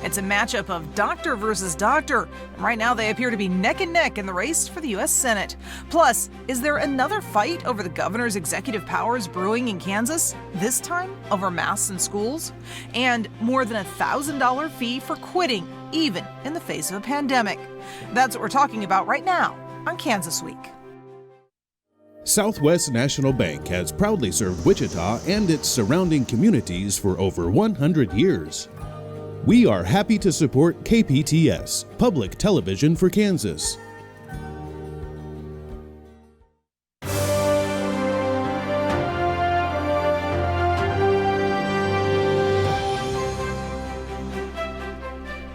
It's a matchup of doctor versus doctor. Right now, they appear to be neck and neck in the race for the U.S. Senate. Plus, is there another fight over the governor's executive powers brewing in Kansas? This time over masks in schools? And more than $1,000 fee for quitting, even in the face of a pandemic. That's what we're talking about right now on Kansas Week. Southwest National Bank has proudly served Wichita and its surrounding communities for over 100 years. We are happy to support KPTS, Public Television for Kansas.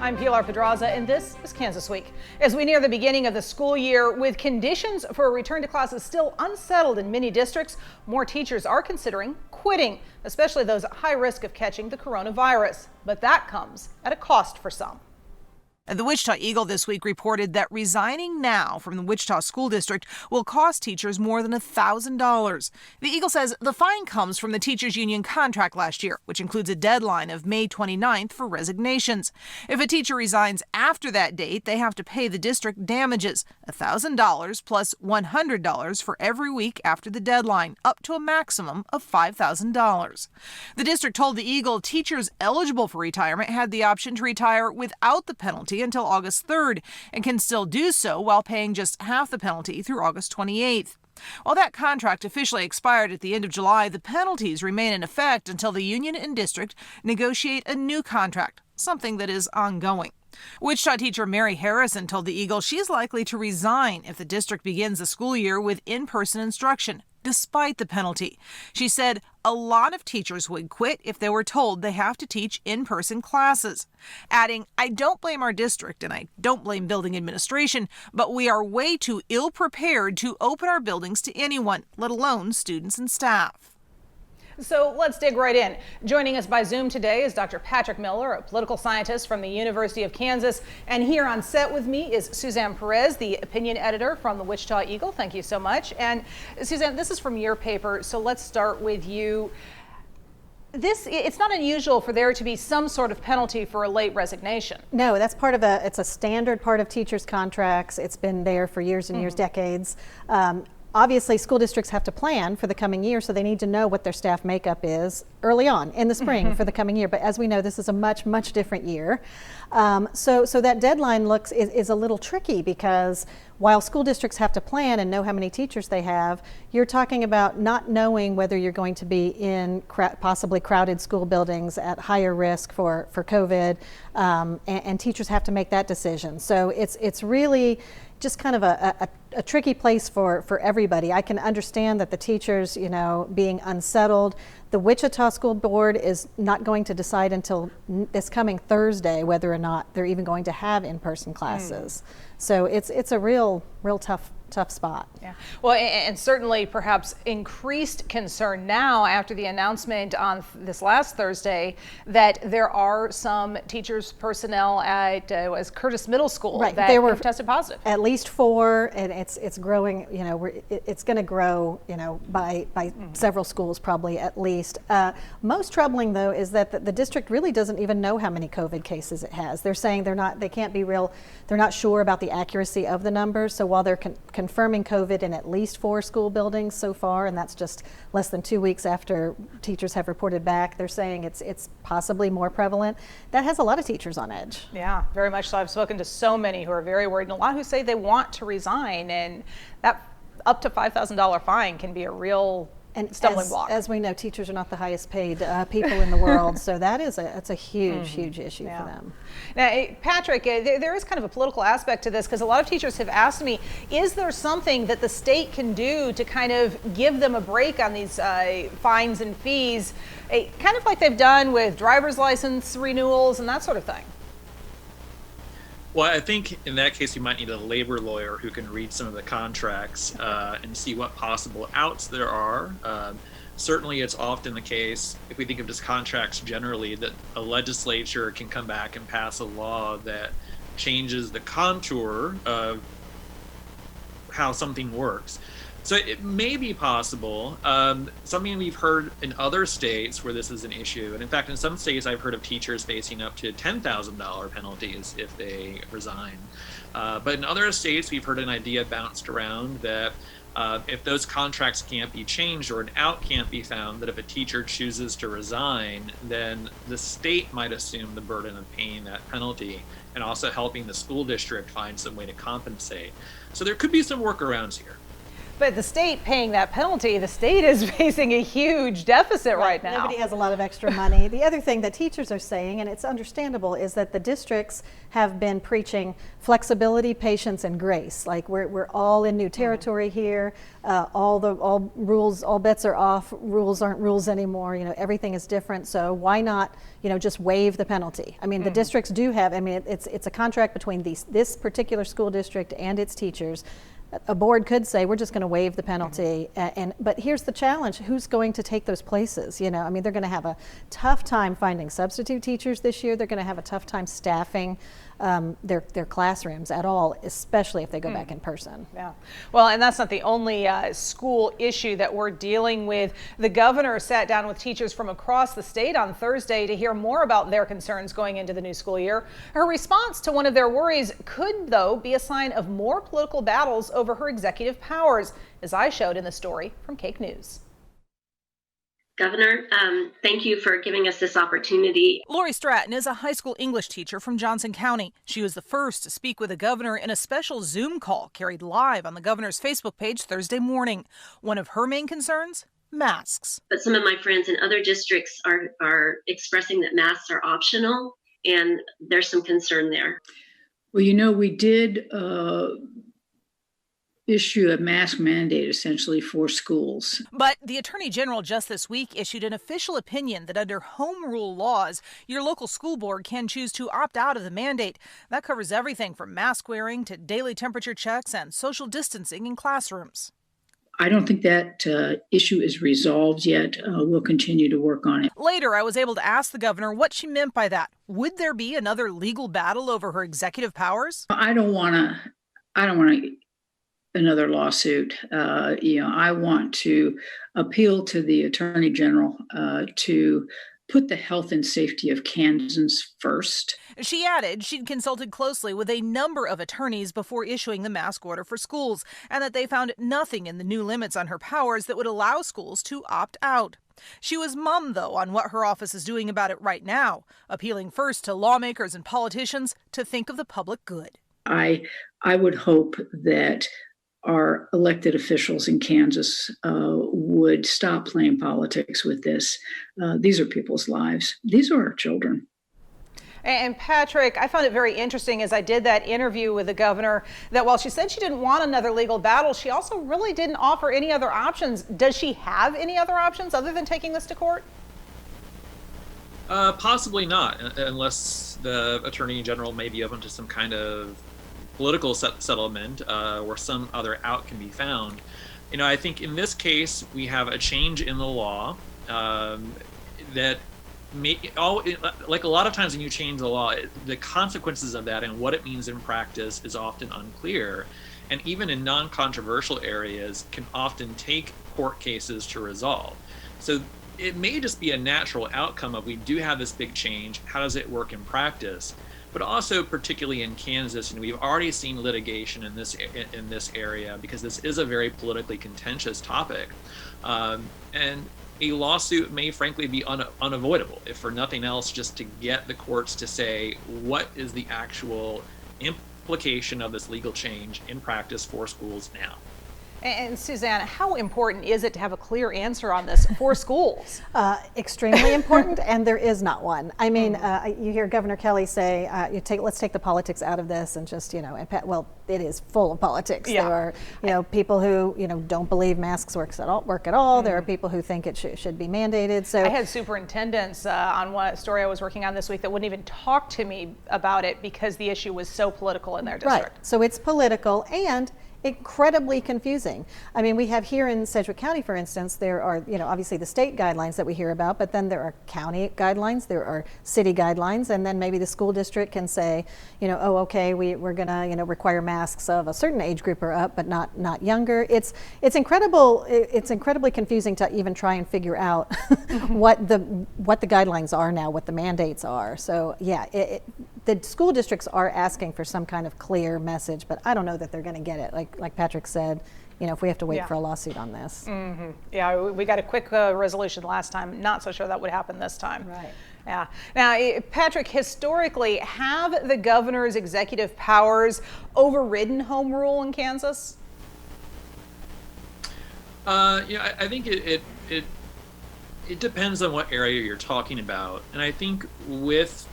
I'm Pilar Pedraza, and this is Kansas Week. As we near the beginning of the school year, with conditions for a return to classes still unsettled in many districts, more teachers are considering quitting, especially those at high risk of catching the coronavirus. But that comes at a cost for some. The Wichita Eagle this week reported that resigning now from the Wichita School District will cost teachers more than $1,000. The Eagle says the fine comes from the teachers union contract last year, which includes a deadline of May 29th for resignations. If a teacher resigns after that date, they have to pay the district damages, $1,000 plus $100 for every week after the deadline, up to a maximum of $5,000. The district told the Eagle teachers eligible for retirement had the option to retire without the penalty until August 3rd and can still do so while paying just half the penalty through August 28th. While that contract officially expired at the end of July, the penalties remain in effect until the union and district negotiate a new contract, something that is ongoing. Wichita teacher Mary Harrison told the Eagle she's likely to resign if the district begins the school year with in-person instruction, despite the penalty. She said a lot of teachers would quit if they were told they have to teach in-person classes, adding, "I don't blame our district and I don't blame building administration, but we are way too ill-prepared to open our buildings to anyone, let alone students and staff." So let's dig right in. Joining us by Zoom today is Dr. Patrick Miller, a political scientist from the University of Kansas. And here on set with me is Suzanne Perez, the opinion editor from the Wichita Eagle. Thank you so much. And Suzanne, this is from your paper, so let's start with you. It's not unusual for there to be some sort of penalty for a late resignation. No, that's it's a standard part of teachers' contracts. It's been there for years and years, decades. Obviously, school districts have to plan for the coming year, so they need to know what their staff makeup is early on in the spring for the coming year. But as we know, this is a much, much different year. So that deadline is a little tricky because while school districts have to plan and know how many teachers they have, you're talking about not knowing whether you're going to be in possibly crowded school buildings at higher risk for COVID, and teachers have to make that decision. So it's really just kind of a tricky place for everybody. I can understand that the teachers, being unsettled. The Wichita School Board is not going to decide until this coming Thursday whether or not they're even going to have in-person classes. So it's a real tough spot. Yeah. Well, and certainly perhaps increased concern now after the announcement on this last Thursday that there are some teachers, personnel at Curtis Middle School that have tested positive. At least 4, and it's growing. It's going to grow. By several schools probably at least. Most troubling though is that the district really doesn't even know how many COVID cases it has. They're saying they can't be real. They're not sure about the accuracy of the numbers. So while they're confirming COVID in at least 4 school buildings so far, and that's just less than 2 weeks after teachers have reported back, they're saying it's possibly more prevalent. That has a lot of teachers on edge. Yeah, very much so. I've spoken to so many who are very worried, and a lot who say they want to resign, and that up to $5,000 fine can be a real stumbling block. As we know, teachers are not the highest paid people in the world, so it's a huge issue for them. Now, Patrick, there is kind of a political aspect to this because a lot of teachers have asked me, is there something that the state can do to kind of give them a break on these fines and fees, kind of like they've done with driver's license renewals and that sort of thing? Well, I think in that case, you might need a labor lawyer who can read some of the contracts and see what possible outs there are. Certainly, it's often the case, if we think of just contracts generally, that a legislature can come back and pass a law that changes the contour of how something works. So it may be possible. Something we've heard in other states where this is an issue, and in fact, in some states, I've heard of teachers facing up to $10,000 penalties if they resign. But in other states, we've heard an idea bounced around that if those contracts can't be changed or an out can't be found, that if a teacher chooses to resign, then the state might assume the burden of paying that penalty and also helping the school district find some way to compensate. So there could be some workarounds here. But the state paying that penalty, the state is facing a huge deficit right now. Nobody has a lot of extra money. The other thing that teachers are saying, and it's understandable, is that the districts have been preaching flexibility, patience, and grace. Like we're all in new territory here. All rules, all bets are off. Rules aren't rules anymore. Everything is different. So why not, just waive the penalty? I mean, the districts do have. I mean, it's a contract between this particular school district and its teachers. A board could say, we're just going to waive the penalty, but here's the challenge: who's going to take those places? I mean, they're going to have a tough time finding substitute teachers this year. They're going to have a tough time staffing their classrooms at all, especially if they go back in person. Yeah. Well, and that's not the only school issue that we're dealing with. The governor sat down with teachers from across the state on Thursday to hear more about their concerns going into the new school year. Her response to one of their worries could, though, be a sign of more political battles over her executive powers, as I showed in the story from Cake News. Governor, thank you for giving us this opportunity. Lori Stratton is a high school English teacher from Johnson County. She was the first to speak with the governor in a special Zoom call carried live on the governor's Facebook page Thursday morning. One of her main concerns? Masks. But some of my friends in other districts are expressing that masks are optional, and there's some concern there. Well, we did issue a mask mandate essentially for schools. But the Attorney General just this week issued an official opinion that under home rule laws, your local school board can choose to opt out of the mandate. That covers everything from mask wearing to daily temperature checks and social distancing in classrooms. I don't think that issue is resolved yet. We'll continue to work on it. Later, I was able to ask the governor what she meant by that. Would there be another legal battle over her executive powers? I don't want another lawsuit. I want to appeal to the Attorney General to put the health and safety of Kansans first. She added she'd consulted closely with a number of attorneys before issuing the mask order for schools, and that they found nothing in the new limits on her powers that would allow schools to opt out. She was mum, though, on what her office is doing about it right now, appealing first to lawmakers and politicians to think of the public good. I would hope that our elected officials in Kansas would stop playing politics with this. These are people's lives. These are our children. And Patrick, I found it very interesting as I did that interview with the governor that while she said she didn't want another legal battle, she also really didn't offer any other options. Does she have any other options other than taking this to court? Possibly not, unless the Attorney General may be open to some kind of political settlement or some other out can be found. I think in this case we have a change in the law that like a lot of times when you change the law, the consequences of that and what it means in practice is often unclear, and even in non-controversial areas can often take court cases to resolve. So it may just be a natural outcome of, we do have this big change, how does it work in practice? But also, particularly in Kansas, and we've already seen litigation in this area because this is a very politically contentious topic, and a lawsuit may frankly be unavoidable, if for nothing else, just to get the courts to say what is the actual implication of this legal change in practice for schools now. And Suzanne, how important is it to have a clear answer on this for schools? Extremely important, and there is not one. I mean, you hear Governor Kelly say, let's take the politics out of this and just, well, it is full of politics. Yeah. There are, people who, don't believe masks work at all. There are people who think it should be mandated. So I had superintendents on one story I was working on this week that wouldn't even talk to me about it because the issue was so political in their district. Right. So it's political, and incredibly confusing. I mean, we have here in Sedgwick County, for instance, there are, obviously the state guidelines that we hear about, but then there are county guidelines, there are city guidelines, and then maybe the school district can say, oh, okay, we're gonna, require masks of a certain age group or up, but not younger. It's incredibly confusing to even try and figure out what the guidelines are now, what the mandates are. So yeah, the school districts are asking for some kind of clear message, but I don't know that they're going to get it. Like Patrick said, if we have to wait for a lawsuit on this. Mm-hmm. Yeah, we got a quick resolution last time. Not so sure that would happen this time. Right. Yeah. Now, Patrick, historically, have the governor's executive powers overridden home rule in Kansas? I think it depends on what area you're talking about, and I think with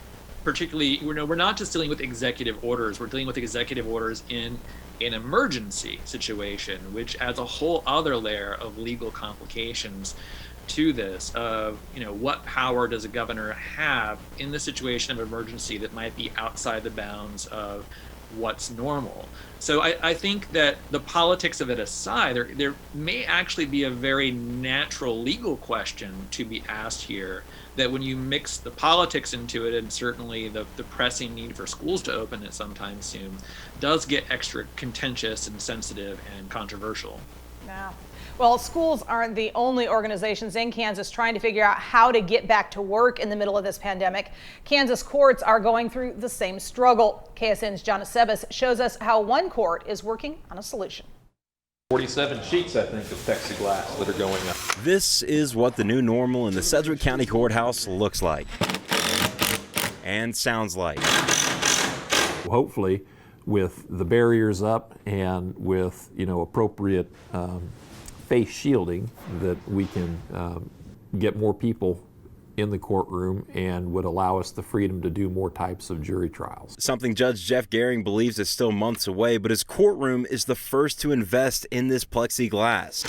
particularly, we're not just dealing with executive orders. We're dealing with executive orders in an emergency situation, which adds a whole other layer of legal complications to this. What power does a governor have in the situation of emergency that might be outside the bounds of what's normal? So I think that the politics of it aside, there may actually be a very natural legal question to be asked here, that when you mix the politics into it, and certainly the pressing need for schools to open at some time soon, does get extra contentious and sensitive and controversial. Yeah. Well, schools aren't the only organizations in Kansas trying to figure out how to get back to work in the middle of this pandemic. Kansas courts are going through the same struggle. KSN's John Sebas shows us how one court is working on a solution. 47 sheets, I think, of plexiglass that are going up. This is what the new normal in the Sedgwick County Courthouse looks like and sounds like. Hopefully, with the barriers up and with appropriate face shielding, that we can get more people in the courtroom and would allow us the freedom to do more types of jury trials. Something Judge Jeff Gehring believes is still months away, but his courtroom is the first to invest in this plexiglass,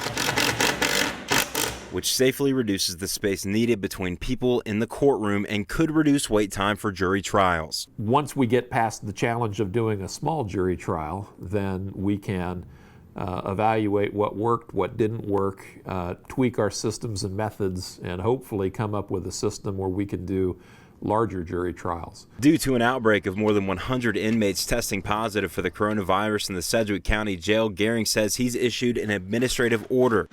which safely reduces the space needed between people in the courtroom and could reduce wait time for jury trials. Once we get past the challenge of doing a small jury trial, then we can evaluate what worked, what didn't work, tweak our systems and methods, and hopefully come up with a system where we can do larger jury trials. Due to an outbreak of more than 100 inmates testing positive for the coronavirus in the Sedgwick County Jail, Gehring says he's issued an administrative order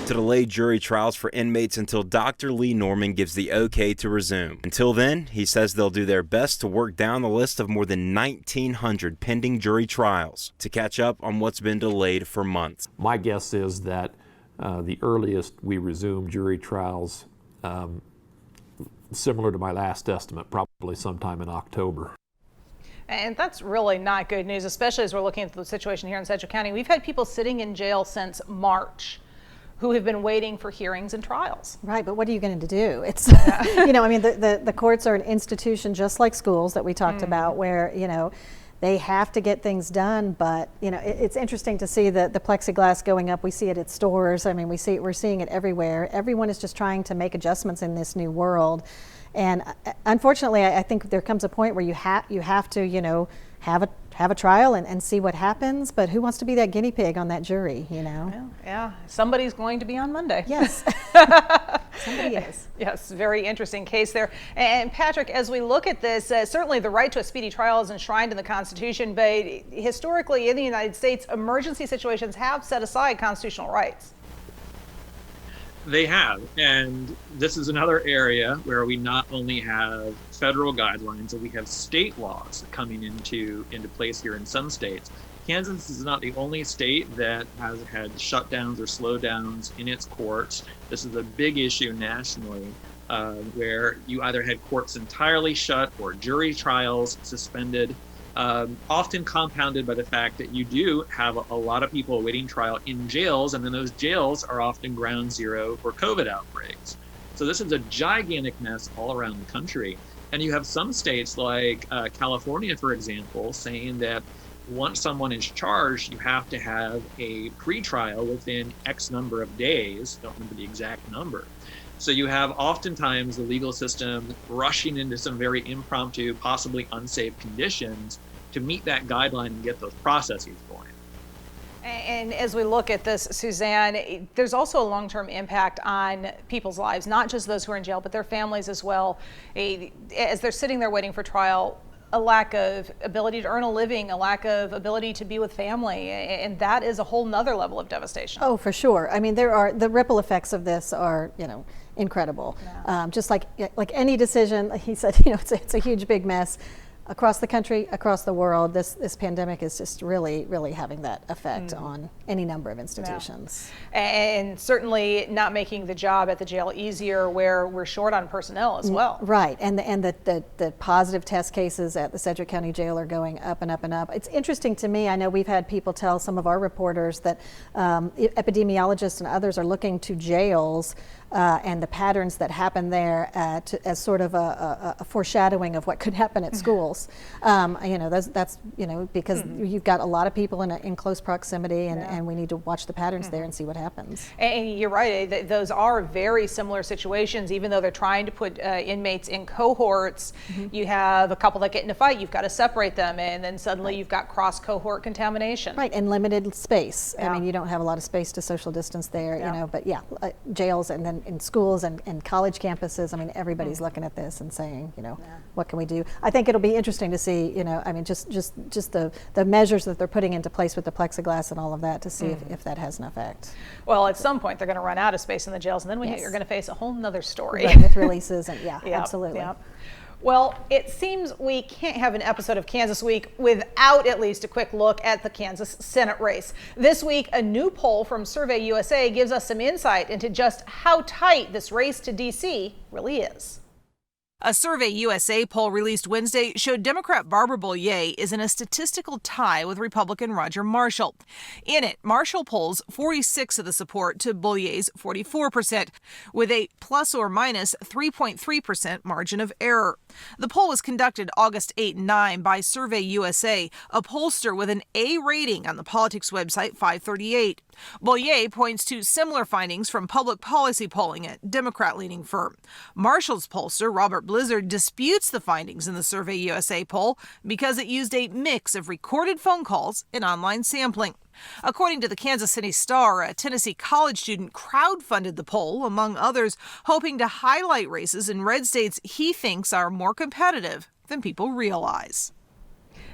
to delay jury trials for inmates until Dr. Lee Norman gives the okay to resume. Until then, he says they'll do their best to work down the list of more than 1,900 pending jury trials to catch up on what's been delayed for months. My guess is that the earliest we resume jury trials, similar to my last estimate, probably sometime in October. And that's really not good news, especially as we're looking at the situation here in Sedgwick County. We've had people sitting in jail since March who have been waiting for hearings and trials. Right, but what are you going to do? It's, the courts are an institution just like schools that we talked about, where, they have to get things done, but it's interesting to see the plexiglass going up. We see it at stores. I mean, we're seeing it everywhere. Everyone is just trying to make adjustments in this new world, and unfortunately, I think there comes a point where you have to have a trial and see what happens. But who wants to be that guinea pig on that jury? Well, yeah, somebody's going to be on Monday. Yes. Somebody is. Yes, very interesting case there. And Patrick, as we look at this, certainly the right to a speedy trial is enshrined in the Constitution, but historically in the United States, emergency situations have set aside constitutional rights. They have, and this is another area where we not only have federal guidelines, but we have state laws coming into place here in some states. Kansas is not the only state that has had shutdowns or slowdowns in its courts. This is a big issue nationally, where you either had courts entirely shut or jury trials suspended, often compounded by the fact that you do have a lot of people awaiting trial in jails, and then those jails are often ground zero for COVID outbreaks. So this is a gigantic mess all around the country. And you have some states like California, for example, saying that once someone is charged, you have to have a pretrial within X number of days. Don't remember the exact number. So you have oftentimes the legal system rushing into some very impromptu, possibly unsafe conditions to meet that guideline and get those processes going. And as we look at this, Suzanne, there's also a long-term impact on people's lives, not just those who are in jail, but their families as well. As they're sitting there waiting for trial, a lack of ability to earn a living, a lack of ability to be with family, and that is a whole nother level of devastation. Oh, for sure. I mean, the ripple effects of this are, incredible. Yeah. Just like any decision, he said, it's a huge, big mess. Across the country, across the world, this pandemic is just really, really having that effect on any number of institutions. Yeah. And certainly not making the job at the jail easier, where we're short on personnel as well. Right, and the positive test cases at the Sedgwick County Jail are going up and up and up. It's interesting to me, I know we've had people tell some of our reporters that epidemiologists and others are looking to jails and the patterns that happen there as sort of a foreshadowing of what could happen at schools. That's because you've got a lot of people in close proximity, and we need to watch the patterns there and see what happens. And you're right, those are very similar situations. Even though they're trying to put inmates in cohorts, you have a couple that get in a fight, you've got to separate them, and then suddenly you've got cross-cohort contamination. Right, and limited space. Yeah. I mean, you don't have a lot of space to social distance there, but jails and then in schools and college campuses, I mean, everybody's looking at this and saying, what can we do? I think it'll be interesting to see, just the measures that they're putting into place with the plexiglass and all of that to see if that has an effect. Well, at some point they're going to run out of space in the jails, and then you're going to face a whole nother story. Right, with releases and absolutely. Yep. Well, it seems we can't have an episode of Kansas Week without at least a quick look at the Kansas Senate race. This week, a new poll from Survey USA gives us some insight into just how tight this race to D.C. really is. A Survey USA poll released Wednesday showed Democrat Barbara Bollier is in a statistical tie with Republican Roger Marshall. In it, Marshall polls 46% of the support to Bollier's 44%, with a plus or minus 3.3% margin of error. The poll was conducted August 8 and 9 by Survey USA, a pollster with an A rating on the politics website 538. Bollier points to similar findings from public policy polling at Democrat-leaning firm. Marshall's pollster, Robert Blizzard, disputes the findings in the Survey USA poll because it used a mix of recorded phone calls and online sampling. According to the Kansas City Star, a Tennessee college student crowdfunded the poll, among others, hoping to highlight races in red states he thinks are more competitive than people realize.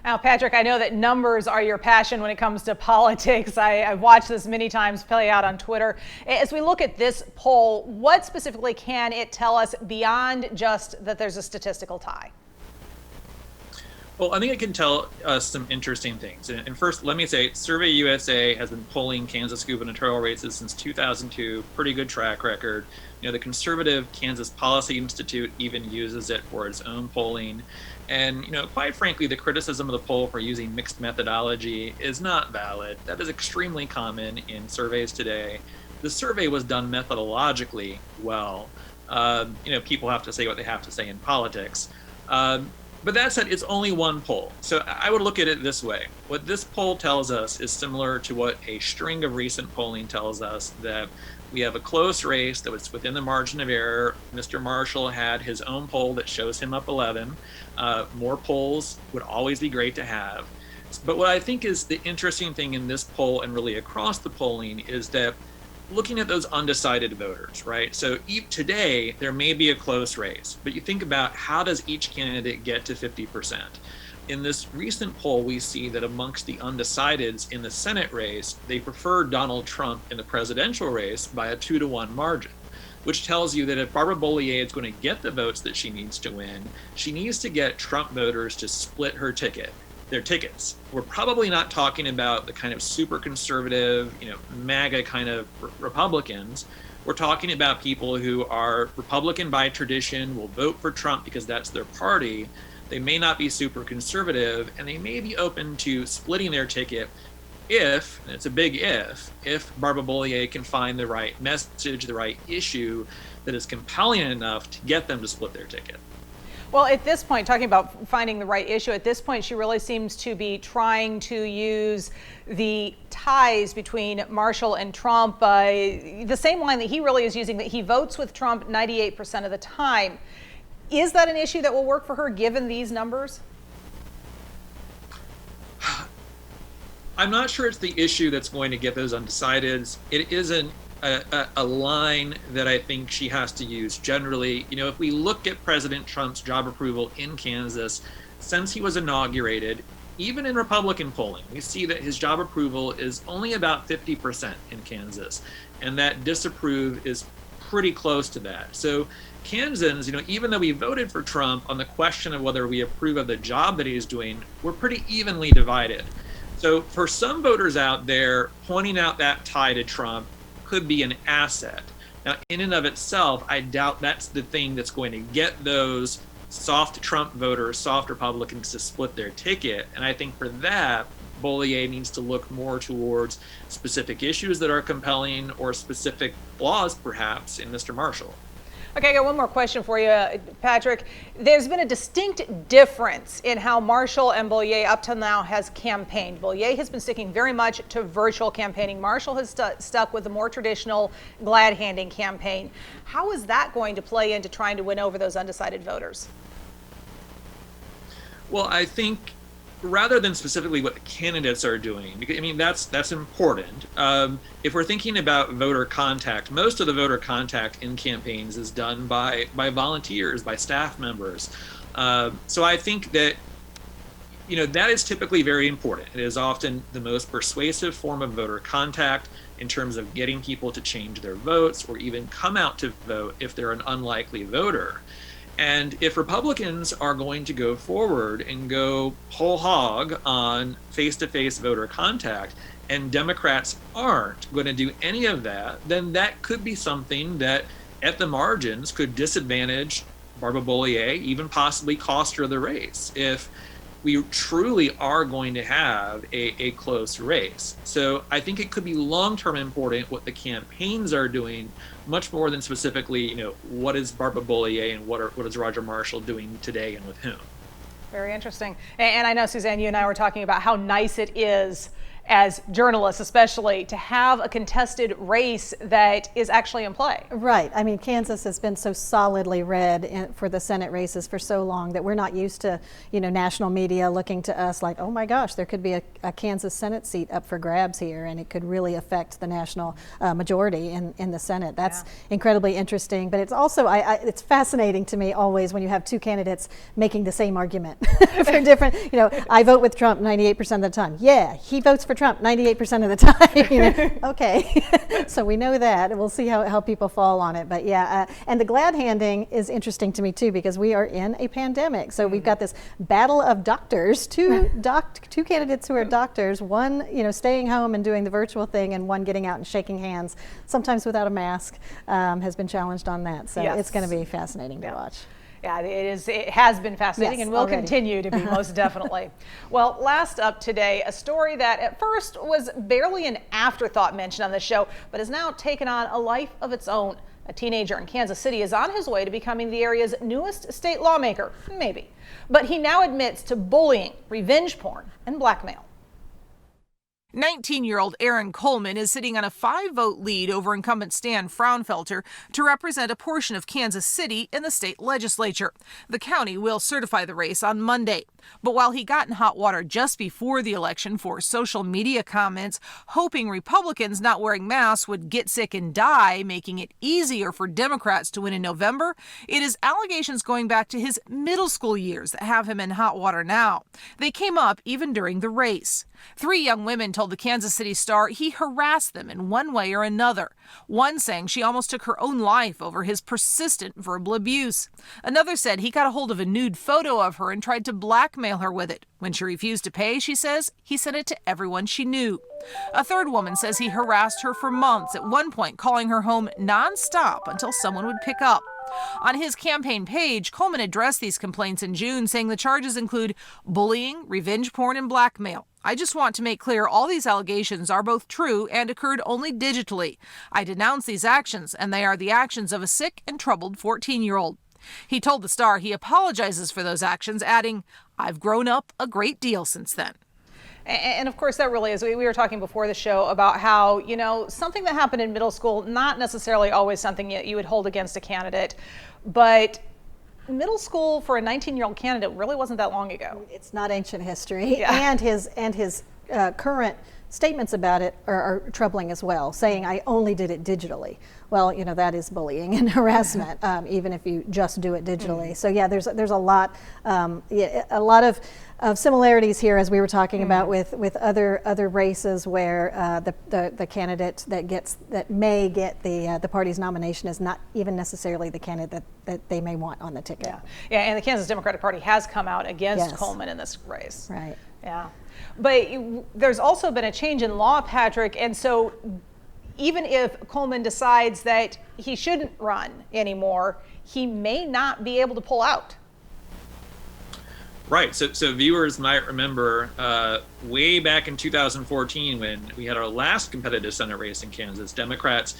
Now, Patrick, I know that numbers are your passion when it comes to politics. I've watched this many times play out on Twitter. As we look at this poll, what specifically can it tell us beyond just that there's a statistical tie? Well, I think it can tell us some interesting things. And first, let me say, Survey USA has been polling Kansas gubernatorial races since 2002, pretty good track record. The conservative Kansas Policy Institute even uses it for its own polling. And, quite frankly, the criticism of the poll for using mixed methodology is not valid. That is extremely common in surveys today. The survey was done methodologically well. People have to say what they have to say in politics. But that said, it's only one poll. So I would look at it this way. What this poll tells us is similar to what a string of recent polling tells us, that we have a close race that was within the margin of error. Mr. Marshall had his own poll that shows him up 11. More polls would always be great to have. But what I think is the interesting thing in this poll and really across the polling is that looking at those undecided voters, right? So today, there may be a close race, but you think about how does each candidate get to 50%? In this recent poll, we see that amongst the undecideds in the Senate race, they prefer Donald Trump in the presidential race by a 2-to-1 margin, which tells you that if Barbara Bollier is going to get the votes that she needs to win, she needs to get Trump voters to split their tickets. We're probably not talking about the kind of super conservative, MAGA kind of Republicans. We're talking about people who are Republican by tradition, will vote for Trump because that's their party. They may not be super conservative, and they may be open to splitting their ticket if, and it's a big if Barbara Bollier can find the right message, the right issue that is compelling enough to get them to split their ticket. Well, at this point, talking about finding the right issue, at this point, she really seems to be trying to use the ties between Marshall and Trump, the same line that he really is using, that he votes with Trump 98% of the time. Is that an issue that will work for her given these numbers? I'm not sure it's the issue that's going to get those undecideds. It isn't a line that I think she has to use generally. You know, if we look at President Trump's job approval in Kansas since he was inaugurated, even in Republican polling, we see that his job approval is only about 50% in Kansas, and that disapprove is pretty close to that. So Kansans, you know, even though we voted for Trump on the question of whether we approve of the job that he's doing, we're pretty evenly divided. So for some voters out there, pointing out that tie to Trump could be an asset. Now, in and of itself, I doubt that's the thing that's going to get those soft Trump voters, soft Republicans to split their ticket. And I think for that, Bollier needs to look more towards specific issues that are compelling or specific flaws, perhaps, in Mr. Marshall. Okay, I got one more question for you, Patrick. There's been a distinct difference in how Marshall and Bollier up till now has campaigned. Bollier has been sticking very much to virtual campaigning. Marshall has stuck with the more traditional glad-handing campaign. How is that going to play into trying to win over those undecided voters? Well, I think rather than specifically what the candidates are doing, because, I mean, that's important. If we're thinking about voter contact, most of the voter contact in campaigns is done by volunteers, by staff members. So I think that, you know, that is typically very important. It is often the most persuasive form of voter contact in terms of getting people to change their votes or even come out to vote if they're an unlikely voter. And if Republicans are going to go forward and go whole hog on face-to-face voter contact, and Democrats aren't going to do any of that, then that could be something that at the margins could disadvantage Barbara Bollier, even possibly cost her the race, if we truly are going to have a close race. So I think it could be long-term important what the campaigns are doing, much more than specifically, you know, what is Barbara Bollier and what is Roger Marshall doing today and with whom. Very interesting. And I know, Suzanne, you and I were talking about how nice it is as journalists, especially, to have a contested race that is actually in play. Right. I mean, Kansas has been so solidly red for the Senate races for so long that we're not used to, you know, national media looking to us like, oh my gosh, there could be a Kansas Senate seat up for grabs here, and it could really affect the national majority in the Senate. That's incredibly interesting. But it's also, it's fascinating to me always when you have two candidates making the same argument for different, you know, I vote with Trump 98% of the time. Yeah, he votes for Trump 98% of the time. You know? Okay, so we know that, and we'll see how people fall on it. But yeah, and the glad handing is interesting to me too, because we are in a pandemic. So we've got this battle of doctors, two candidates who are doctors, one, you know, staying home and doing the virtual thing, and one getting out and shaking hands, sometimes without a mask, has been challenged on that. So it's going to be fascinating to watch. Yeah, it has been fascinating, and will continue to be, most definitely. Well, last up today, a story that at first was barely an afterthought mention on the show, but has now taken on a life of its own. A teenager in Kansas City is on his way to becoming the area's newest state lawmaker, maybe. But he now admits to bullying, revenge porn, and blackmail. 19-year-old Aaron Coleman is sitting on a 5-vote lead over incumbent Stan Fraunfelter to represent a portion of Kansas City in the state legislature. The county will certify the race on Monday. But while he got in hot water just before the election for social media comments, hoping Republicans not wearing masks would get sick and die, making it easier for Democrats to win in November, it is allegations going back to his middle school years that have him in hot water now. They came up even during the race. 3 young women told the Kansas City Star he harassed them in one way or another. One saying she almost took her own life over his persistent verbal abuse. Another said he got a hold of a nude photo of her and tried to blackmail her with it. When she refused to pay, she says, he sent it to everyone she knew. A third woman says he harassed her for months, at one point calling her home nonstop until someone would pick up. On his campaign page, Coleman addressed these complaints in June, saying the charges include bullying, revenge porn, and blackmail. I just want to make clear all these allegations are both true and occurred only digitally. I denounce these actions, and they are the actions of a sick and troubled 14-year-old. He told the Star he apologizes for those actions, adding, I've grown up a great deal since then. And of course, that really is. We were talking before the show about how, you know, something that happened in middle school, not necessarily always something you would hold against a candidate, but middle school for a 19-year-old candidate really wasn't that long ago. It's not ancient history, and his current statements about it are troubling as well, saying I only did it digitally. Well, that is bullying and harassment, even if you just do it digitally. So yeah, there's a lot of similarities here, as we were talking about with other races where the candidate that may get the party's nomination is not even necessarily the candidate that they may want on the ticket. Yeah, and the Kansas Democratic Party has come out against Coleman in this race. Right. Yeah. But there's also been a change in law, Patrick, and so even if Coleman decides that he shouldn't run anymore, he may not be able to pull out. Right. So viewers might remember way back in 2014 when we had our last competitive Senate race in Kansas, Democrats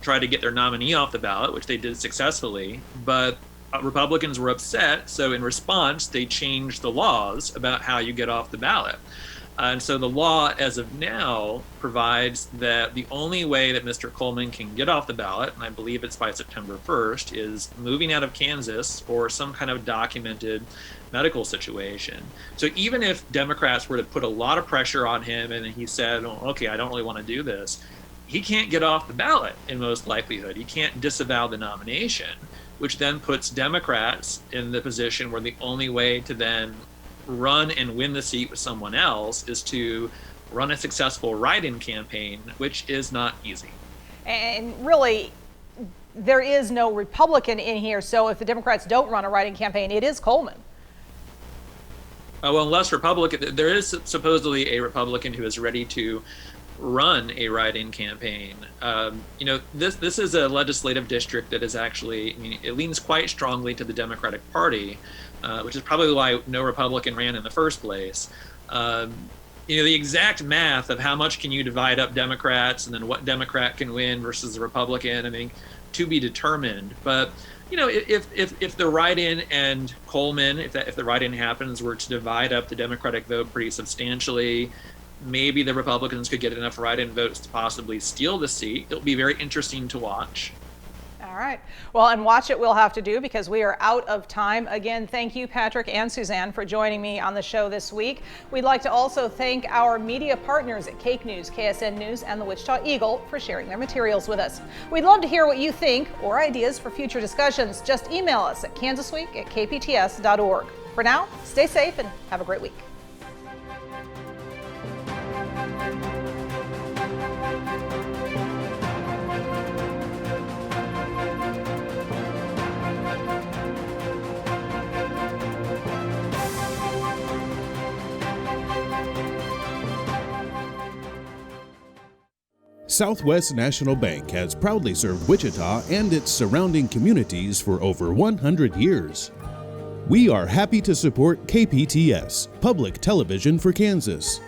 tried to get their nominee off the ballot, which they did successfully, but Republicans were upset. So in response, they changed the laws about how you get off the ballot. And so the law, as of now, provides that the only way that Mr. Coleman can get off the ballot, and I believe it's by September 1st, is moving out of Kansas or some kind of documented medical situation. So even if Democrats were to put a lot of pressure on him and he said, oh, okay, I don't really want to do this, he can't get off the ballot in most likelihood. He can't disavow the nomination, which then puts Democrats in the position where the only way to then run and win the seat with someone else is to run a successful write-in campaign, which is not easy. And really, there is no Republican in here, so if the Democrats don't run a write-in campaign, it is Coleman. Well, unless Republican, there is supposedly a Republican who is ready to run a write-in campaign. This is a legislative district that is actually, it leans quite strongly to the Democratic Party, which is probably why no Republican ran in the first place. The exact math of how much can you divide up Democrats and then what Democrat can win versus the Republican, to be determined. But if the write-in and Coleman, if the write-in happens, were to divide up the Democratic vote pretty substantially, maybe the Republicans could get enough write-in votes to possibly steal the seat. It'll be very interesting to watch. All right. Well, and watch it we'll have to do because we are out of time. Again, thank you, Patrick and Suzanne, for joining me on the show this week. We'd like to also thank our media partners at Cake News, KSN News, and the Wichita Eagle for sharing their materials with us. We'd love to hear what you think or ideas for future discussions. Just email us at kansasweek@kpts.org. For now, stay safe and have a great week. Southwest National Bank has proudly served Wichita and its surrounding communities for over 100 years. We are happy to support KPTS, Public Television for Kansas.